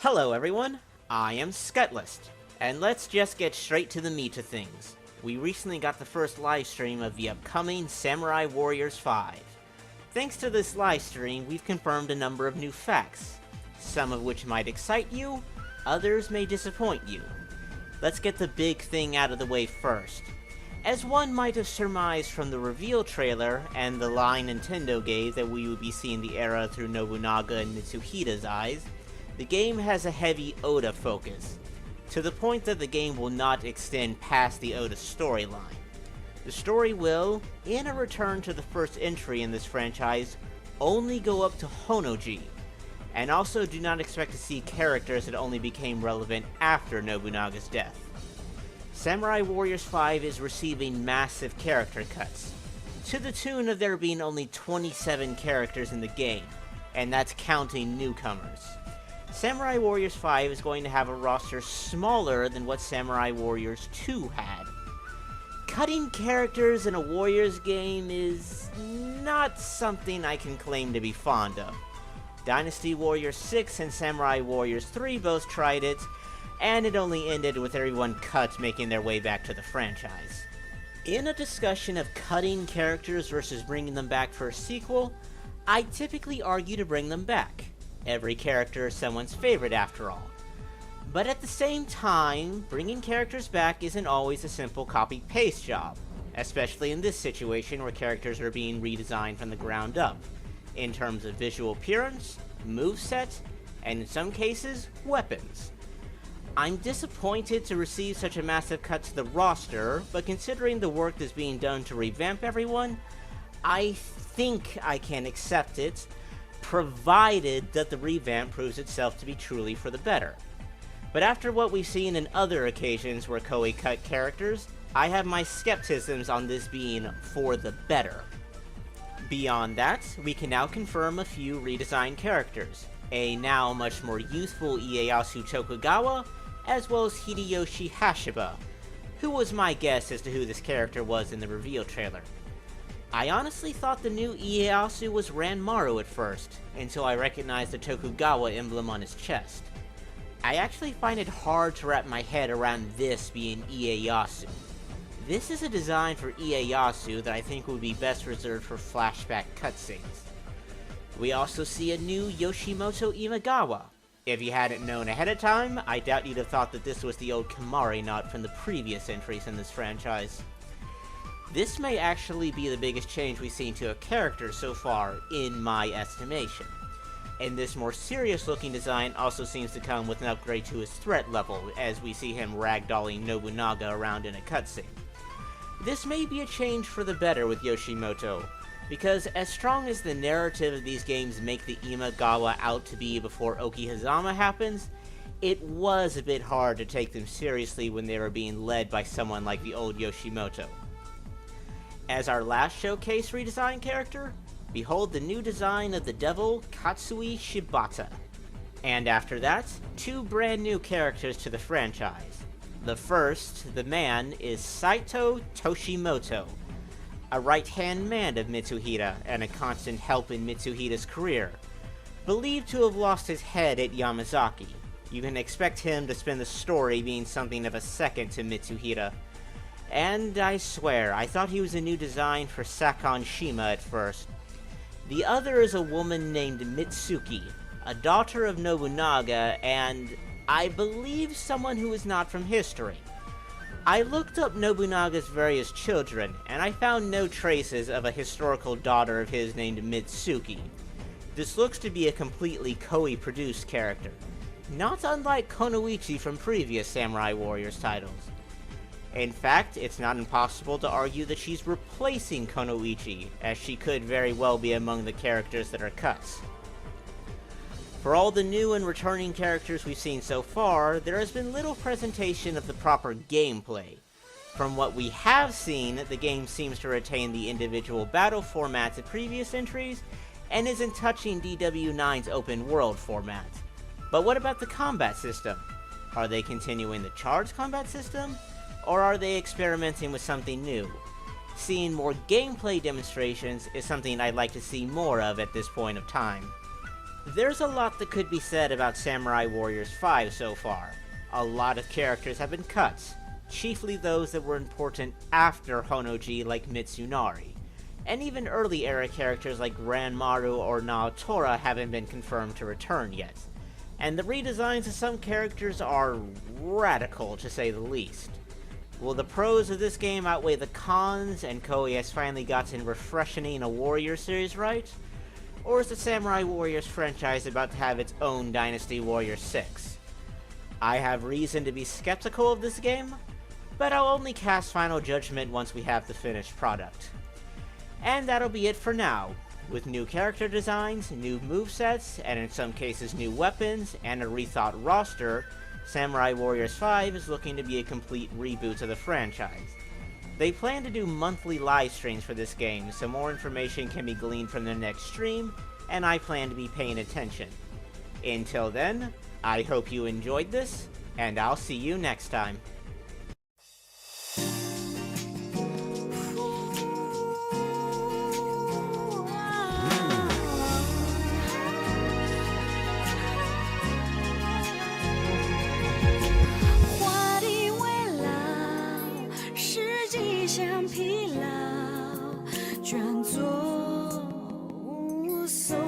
Hello everyone, I am Scutlist, and let's just get straight to the meat of things. We recently got the first livestream of the upcoming Samurai Warriors 5. Thanks to this livestream, we've confirmed a number of new facts, some of which might excite you, others may disappoint you. Let's get the big thing out of the way first. As one might have surmised from the reveal trailer and the line Nintendo gave that we would be seeing the era through Nobunaga and Mitsuhida's eyes, the game has a heavy Oda focus, to the point that the game will not extend past the Oda storyline. The story will, in a return to the first entry in this franchise, only go up to Honoji, and also do not expect to see characters that only became relevant after Nobunaga's death. Samurai Warriors 5 is receiving massive character cuts, to the tune of there being only 27 characters in the game, and that's counting newcomers. Samurai Warriors 5 is going to have a roster smaller than what Samurai Warriors 2 had. Cutting characters in a Warriors game is not something I can claim to be fond of. Dynasty Warriors 6 and Samurai Warriors 3 both tried it, and it only ended with everyone cut making their way back to the franchise. In a discussion of cutting characters versus bringing them back for a sequel, I typically argue to bring them back. Every character is someone's favorite after all. But at the same time, bringing characters back isn't always a simple copy-paste job, especially in this situation where characters are being redesigned from the ground up, in terms of visual appearance, moveset, and in some cases, weapons. I'm disappointed to receive such a massive cut to the roster, but considering the work that's being done to revamp everyone, I think I can accept it, provided that the revamp proves itself to be truly for the better. But after what we've seen in other occasions where Koei cut characters, I have my skepticisms on this being for the better. Beyond that, we can now confirm a few redesigned characters, a now much more youthful Ieyasu Tokugawa, as well as Hideyoshi Hashiba, who was my guess as to who this character was in the reveal trailer. I honestly thought the new Ieyasu was Ranmaru at first, until I recognized the Tokugawa emblem on his chest. I actually find it hard to wrap my head around this being Ieyasu. This is a design for Ieyasu that I think would be best reserved for flashback cutscenes. We also see a new Yoshimoto Imagawa. If you hadn't known ahead of time, I doubt you'd have thought that this was the old Kamari knot from the previous entries in this franchise. This may actually be the biggest change we've seen to a character so far, in my estimation. And this more serious looking design also seems to come with an upgrade to his threat level, as we see him ragdolling Nobunaga around in a cutscene. This may be a change for the better with Yoshimoto, because as strong as the narrative of these games make the Imagawa out to be before Okihazama happens, it was a bit hard to take them seriously when they were being led by someone like the old Yoshimoto. As our last showcase redesign character, behold the new design of the devil Katsui Shibata. And after that, two brand new characters to the franchise. The first, the man, is Saito Toshimoto, a right-hand man of Mitsuhida and a constant help in Mitsuhida's career. Believed to have lost his head at Yamazaki, you can expect him to spend the story being something of a second to Mitsuhida. And I swear, I thought he was a new design for Sakon Shima at first. The other is a woman named Mitsuki, a daughter of Nobunaga, and I believe someone who is not from history. I looked up Nobunaga's various children, and I found no traces of a historical daughter of his named Mitsuki. This looks to be a completely Koei-produced character, not unlike Konoichi from previous Samurai Warriors titles. In fact, it's not impossible to argue that she's replacing Konoichi, as she could very well be among the characters that are cut. For all the new and returning characters we've seen so far, there has been little presentation of the proper gameplay. From what we have seen, the game seems to retain the individual battle formats of previous entries, and isn't touching DW9's open world format. But what about the combat system? Are they continuing the charge combat system? Or are they experimenting with something new? Seeing more gameplay demonstrations is something I'd like to see more of at this point of time. There's a lot that could be said about Samurai Warriors 5 so far. A lot of characters have been cut, chiefly those that were important after Honoji like Mitsunari. And even early era characters like Ranmaru or Naotora haven't been confirmed to return yet. And the redesigns of some characters are radical, to say the least. Will the pros of this game outweigh the cons, and Koei has finally gotten refreshing a Warrior series right? Or is the Samurai Warriors franchise about to have its own Dynasty Warrior 6? I have reason to be skeptical of this game, but I'll only cast final judgment once we have the finished product. And that'll be it for now. With new character designs, new movesets, and in some cases new weapons, and a rethought roster, Samurai Warriors 5 is looking to be a complete reboot of the franchise. They plan to do monthly live streams for this game, so more information can be gleaned from their next stream, and I plan to be paying attention. Until then, I hope you enjoyed this, and I'll see you next time.像疲劳，倦坐无所。